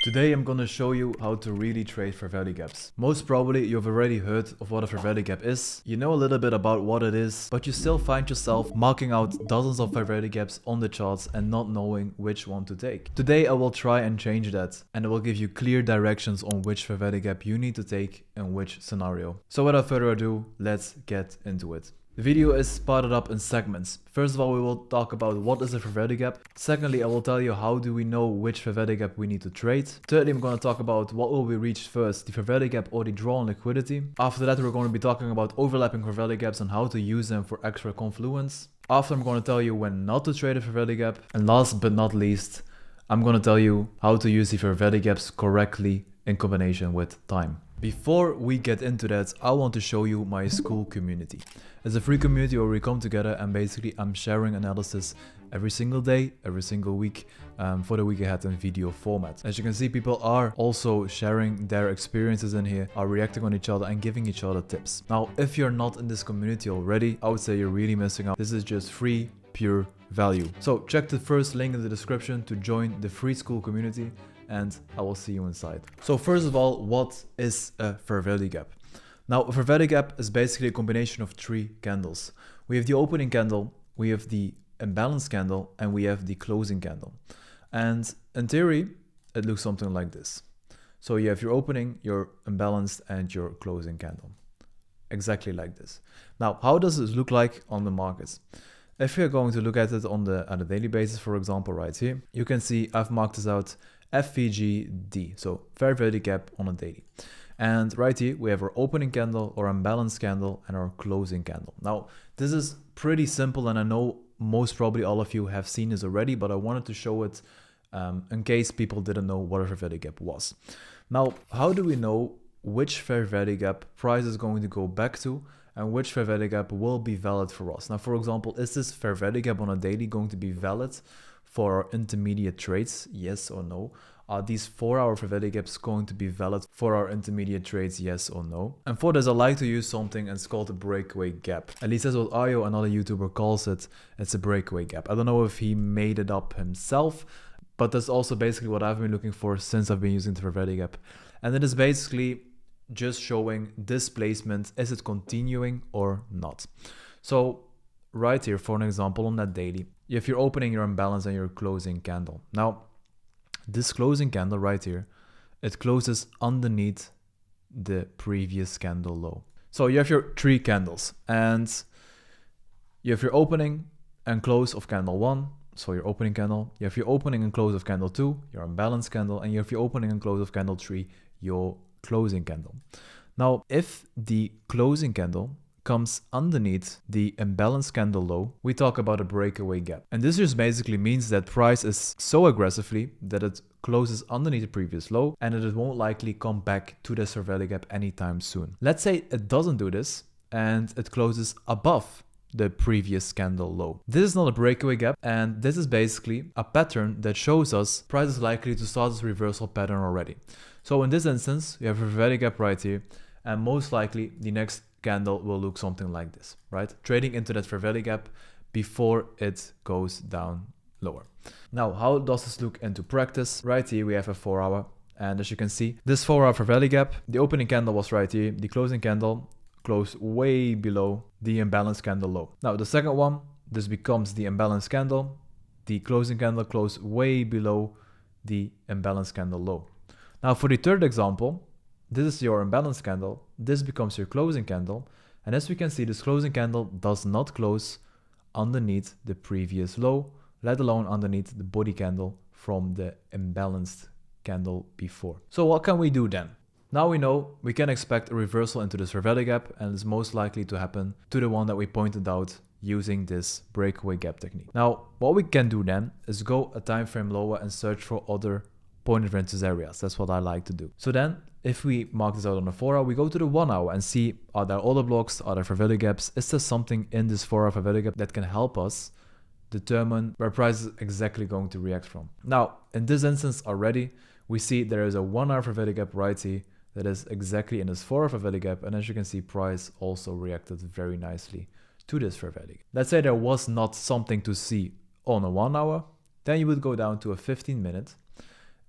Today I'm gonna show you how to really trade fair value gaps. Most probably you've already heard of what a fair value gap is. You know a little bit about what it is, but you still find yourself marking out dozens of fair value gaps on the charts and not knowing which one to take. Today I will try and change that, and I will give you clear directions on which fair value gap you need to take in which scenario. So without further ado, let's get into it. The video is spotted up in segments. First of all, we will talk about what is a fair value gap. Secondly, I will tell you how do we know which fair value gap we need to trade. Thirdly, I'm going to talk about what will be reached first, the fair value gap or the draw on liquidity. After that, we're going to be talking about overlapping fair value gaps and how to use them for extra confluence. After, I'm going to tell you when not to trade a fair value gap. And last but not least, I'm going to tell you how to use the fair value gaps correctly in combination with time. Before we get into that, I want to show you my school community. It's a free community where we come together and basically I'm sharing analysis every single day, every single week for the week ahead in video format. As you can see, people are also sharing their experiences in here, are reacting on each other and giving each other tips. Now, if you're not in this community already, I would say you're really missing out. This is just free, pure value. So check the first link in the description to join the free school community, and I will see you inside. So first of all, what is a fair value gap? Now, a fair value gap is basically a combination of three candles. We have the opening candle, we have the imbalanced candle, and we have the closing candle. And in theory, it looks something like this. So you have your opening, your imbalanced, and your closing candle. Exactly like this. Now, how does this look like on the markets? If you're going to look at it on a daily basis, for example, right here, you can see I've marked this out FVG, so fair value gap on a daily. And right here, we have our opening candle, our imbalanced candle, and our closing candle. Now, this is pretty simple, and I know most probably all of you have seen this already, but I wanted to show it in case people didn't know what a fair value gap was. Now, how do we know which fair value gap price is going to go back to and which fair value gap will be valid for us? Now, for example, is this fair value gap on a daily going to be valid for our intermediate trades? Yes or no? Are these 4-hour fair value gaps going to be valid for our intermediate trades? Yes or no? And for this, I like to use something, and it's called a breakaway gap. At least that's what Ayo, another YouTuber, calls it. It's a breakaway gap. I don't know if he made it up himself, but that's also basically what I've been looking for since I've been using the fair value gap. And it is basically just showing displacement. Is it continuing or not? So right here, for an example, on that daily, you have your opening, your imbalance, and your closing candle. Now, this closing candle right here, it closes underneath the previous candle low. So you have your three candles, and you have your opening and close of candle 1, so your opening candle. You have your opening and close of candle 2, your imbalanced candle, and you have your opening and close of candle 3, your closing candle. Now, if the closing candle comes underneath the imbalanced candle low, we talk about a breakaway gap. And this just basically means that price is so aggressively that it closes underneath the previous low and that it won't likely come back to the fair value gap anytime soon. Let's say it doesn't do this and it closes above the previous candle low. This is not a breakaway gap, and this is basically a pattern that shows us price is likely to start this reversal pattern already. So in this instance, we have a fair value gap right here, and most likely the next candle will look something like this, right? Trading into that fair value gap before it goes down lower. Now, how does this look into practice? Right here, we have a 4-hour. And as you can see, this 4-hour fair value gap, the opening candle was right here. The closing candle closed way below the imbalanced candle low. Now, the second one, this becomes the imbalanced candle. The closing candle closed way below the imbalanced candle low. Now, for the third example, this is your imbalanced candle, this becomes your closing candle, and as we can see, this closing candle does not close underneath the previous low, let alone underneath the body candle from the imbalanced candle before. So what can we do then? Now we know we can expect a reversal into this fair value gap, and it's most likely to happen to the one that we pointed out using this breakaway gap technique. Now, what we can do then is go a time frame lower and search for other point of interest areas. That's what I like to do. So then, if we mark this out on the 4-hour, we go to the 1-hour and see, are there other blocks, are there fair value gaps? Is there something in this 4-hour fair value gap that can help us determine where price is exactly going to react from? Now, in this instance already, we see there is a 1-hour fair value gap right here that is exactly in this 4-hour fair value gap. And as you can see, price also reacted very nicely to this fair value. Let's say there was not something to see on a 1 hour, then you would go down to a 15 minute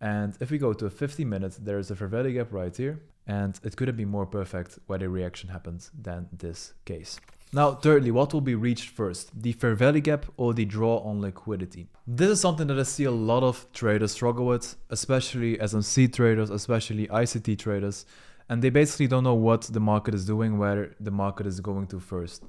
And if we go to a 50 minutes, there is a fair value gap right here. And it couldn't be more perfect where the reaction happens than this case. Now, thirdly, what will be reached first? The fair value gap or the draw on liquidity? This is something that I see a lot of traders struggle with, especially SMC traders, especially ICT traders. And they basically don't know what the market is doing, where the market is going to first.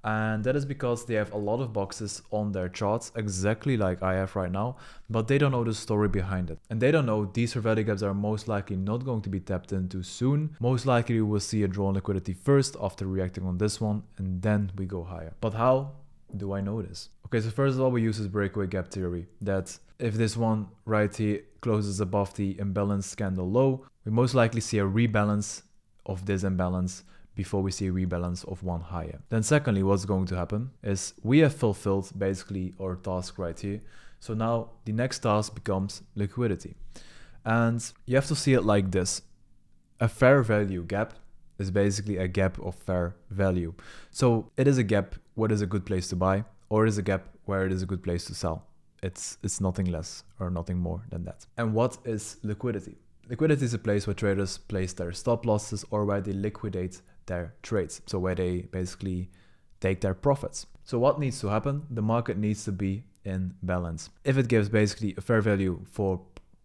And that is because they have a lot of boxes on their charts, exactly like I have right now, but they don't know the story behind it. And they don't know these fair value gaps are most likely not going to be tapped into soon. Most likely we will see a draw on liquidity first after reacting on this one, and then we go higher. But how do I know this? Okay, so first of all, we use this breakaway gap theory that if this one right here closes above the imbalance candle low, we most likely see a rebalance of this imbalance before we see a rebalance of one higher. Then secondly, what's going to happen is we have fulfilled basically our task right here. So now the next task becomes liquidity. And you have to see it like this. A fair value gap is basically a gap of fair value. So it is a gap where it is a good place to buy, or it is a gap where it is a good place to sell. It's nothing less or nothing more than that. And what is liquidity? Liquidity is a place where traders place their stop losses or where they liquidate their trades. So where they basically take their profits. So what needs to happen? The market needs to be in balance. If it gives basically a fair value for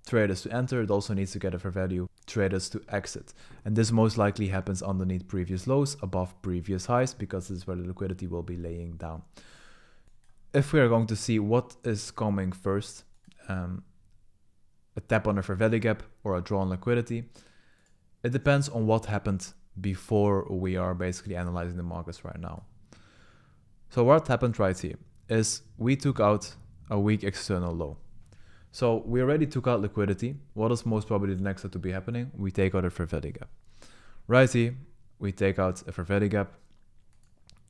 traders to enter, it also needs to get a fair value traders to exit. And this most likely happens underneath previous lows, above previous highs, because this is where the liquidity will be laying down. If we are going to see what is coming first, a tap on a fair value gap or a draw on liquidity, it depends on what happened before we are basically analyzing the markets right now. So what happened right here is we took out a weak external low. So we already took out liquidity. What is most probably the next step to be happening? We take out a fair value gap. Right here, we take out a fair value gap.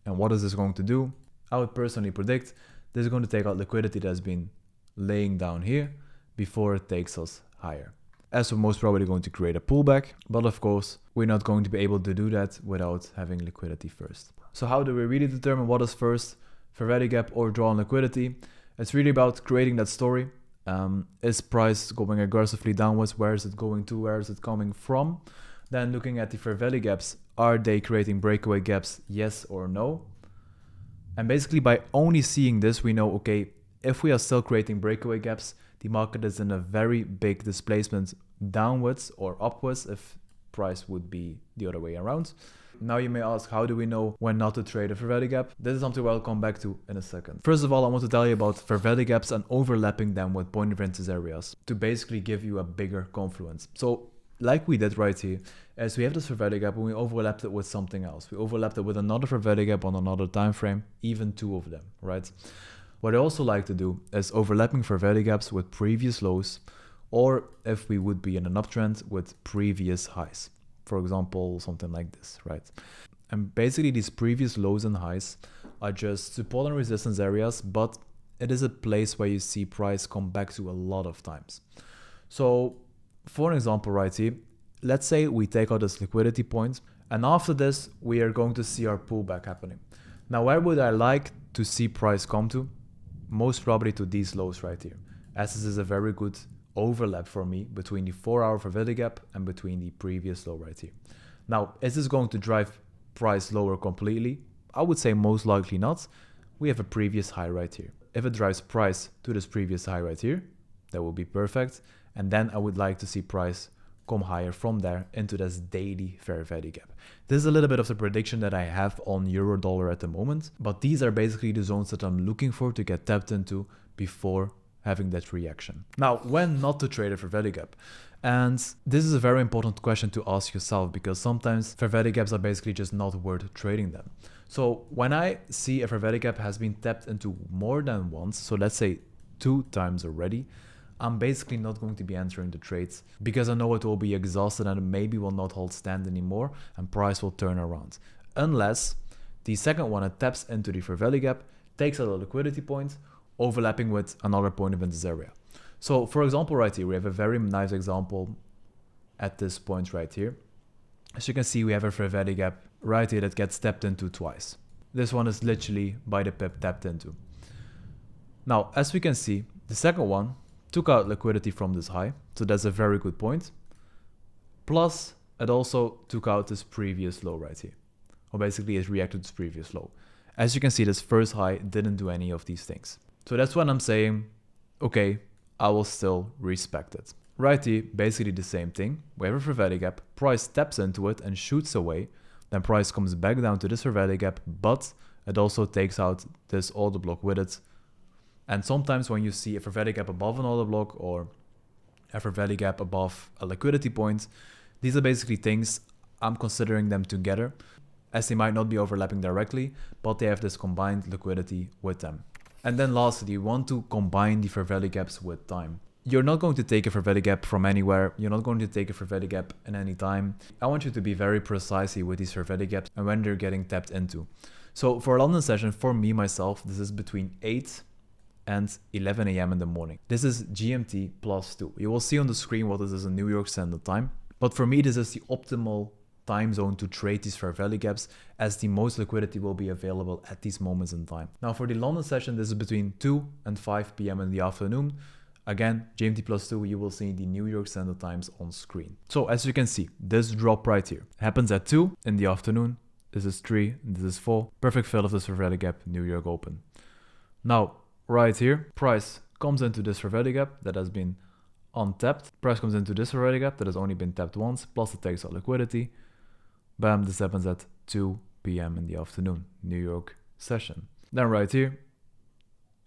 And what is this going to do? I would personally predict this is going to take out liquidity that's been laying down here before it takes us higher. As we're most probably going to create a pullback, but of course, we're not going to be able to do that without having liquidity first. So how do we really determine what is first, fair value gap or draw on liquidity? It's really about creating that story. Is price going aggressively downwards? Where is it going to? Where is it coming from? Then looking at the fair value gaps, are they creating breakaway gaps? Yes or no? And basically by only seeing this, we know, okay, if we are still creating breakaway gaps, the market is in a very big displacement downwards or upwards if price would be the other way around. Now you may ask, how do we know when not to trade a fair value gap? This is something I'll come back to in a second. First of all, I want to tell you about fair value gaps and overlapping them with point of interest areas to basically give you a bigger confluence. So like we did right here, as we have this fair value gap and we overlapped it with something else. We overlapped it with another fair value gap on another time frame, even two of them, right? What I also like to do is overlapping fair value gaps with previous lows, or if we would be in an uptrend with previous highs. For example, something like this, right? And basically these previous lows and highs are just support and resistance areas, but it is a place where you see price come back to a lot of times. So for an example right here, let's say we take out this liquidity point, and after this, we are going to see our pullback happening. Now, where would I like to see price come to? Most probably to these lows right here, as this is a very good overlap for me between the 4-hour fair value gap and between the previous low right here. Now, is this going to drive price lower completely? I would say most likely not. We have a previous high right here. If it drives price to this previous high right here, that would be perfect. And then I would like to see price come higher from there into this daily fair value gap. This is a little bit of the prediction that I have on euro dollar at the moment, but these are basically the zones that I'm looking for to get tapped into before having that reaction. Now, when not to trade a fair value gap? And this is a very important question to ask yourself, because sometimes fair value gaps are basically just not worth trading them. So when I see a fair value gap has been tapped into more than once, so let's say 2 times already, I'm basically not going to be entering the trades because I know it will be exhausted and it maybe will not hold stand anymore and price will turn around. Unless the second one, it taps into the fair value gap, takes out a liquidity point, overlapping with another point of interest area. So for example, right here, we have a very nice example at this point right here. As you can see, we have a fair value gap right here that gets tapped into twice. This one is literally by the pip tapped into. Now, as we can see, the second one took out liquidity from this high, So that's a very good point. Plus, it also took out this previous low right here. Or basically it reacted to this previous low. As you can see, this first high didn't do any of these things. So that's when I'm saying, okay, I will still respect it. Right here, basically the same thing. We have a fair value gap, price taps into it and shoots away. Then price comes back down to this fair value gap, but it also takes out this order block with it. And sometimes when you see a fair value gap above an order block or a fair value gap above a liquidity point, these are basically things I'm considering them together, as they might not be overlapping directly, but they have this combined liquidity with them. And then lastly, you want to combine the fair value gaps with time. You're not going to take a fair value gap from anywhere. You're not going to take a fair value gap in any time. I want you to be very precise here with these fair value gaps and when they're getting tapped into. So for a London session, for me, myself, this is between 8 and 11 a.m. in the morning. This is GMT +2. You will see on the screen what this is in New York Standard Time. But for me, this is the optimal time zone to trade these fair value gaps, as the most liquidity will be available at these moments in time. Now for the London session, this is between 2 and 5 p.m. in the afternoon. Again, GMT +2, you will see the New York Standard Times on screen. So as you can see, this drop right here happens at 2 in the afternoon. This is 3, this is 4. Perfect fill of this fair value gap, New York open. Now, right here, price comes into this fair value gap that has been untapped. Price comes into this fair value gap that has only been tapped once, plus it takes out liquidity. Bam, this happens at 2 p.m. in the afternoon, New York session. Then right here,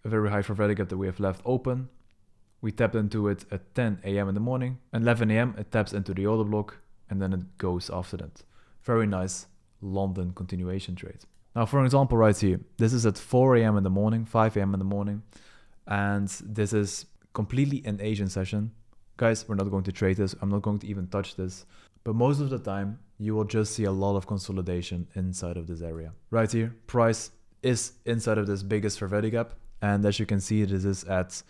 a very high fair value gap that we have left open. We tapped into it at 10 a.m. in the morning. 11 a.m. it taps into the order block and then it goes after that. Very nice London continuation trade. Now for example right here, this is at 4 a.m. in the morning, 5 a.m. in the morning. And this is completely an Asian session. Guys, we're not going to trade this. I'm not going to even touch this. But most of the time, you will just see a lot of consolidation inside of this area. Right here, price is inside of this biggest fair value gap. And as you can see, this is at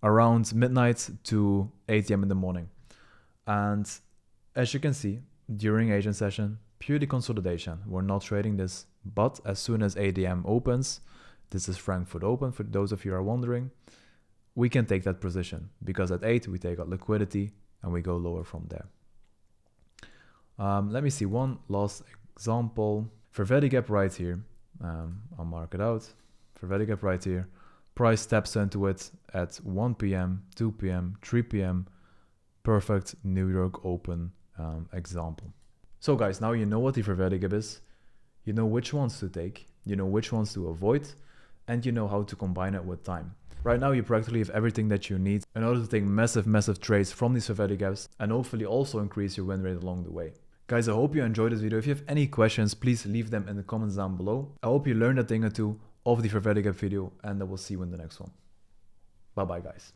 around midnight to 8 a.m. in the morning. And as you can see, during Asian session, purely consolidation. We're not trading this, but as soon as 8 a.m. opens, this is Frankfurt open for those of you who are wondering, we can take that position because at 8 we take out liquidity and we go lower from there. Let me see one last example. Fair value gap right here. I'll mark it out. Fair value gap right here. Price taps into it at 1 p.m., 2 p.m., 3 p.m. Perfect New York open example. So guys, now you know what the fair value gap is. You know which ones to take. You know which ones to avoid. And you know how to combine it with time. Right now, you practically have everything that you need in order to take massive trades from these fair value gaps and hopefully also increase your win rate along the way. Guys, I hope you enjoyed this video. If you have any questions, please leave them in the comments down below. I hope you learned a thing or two of the fair value gap video and I will see you in the next one. Bye bye guys.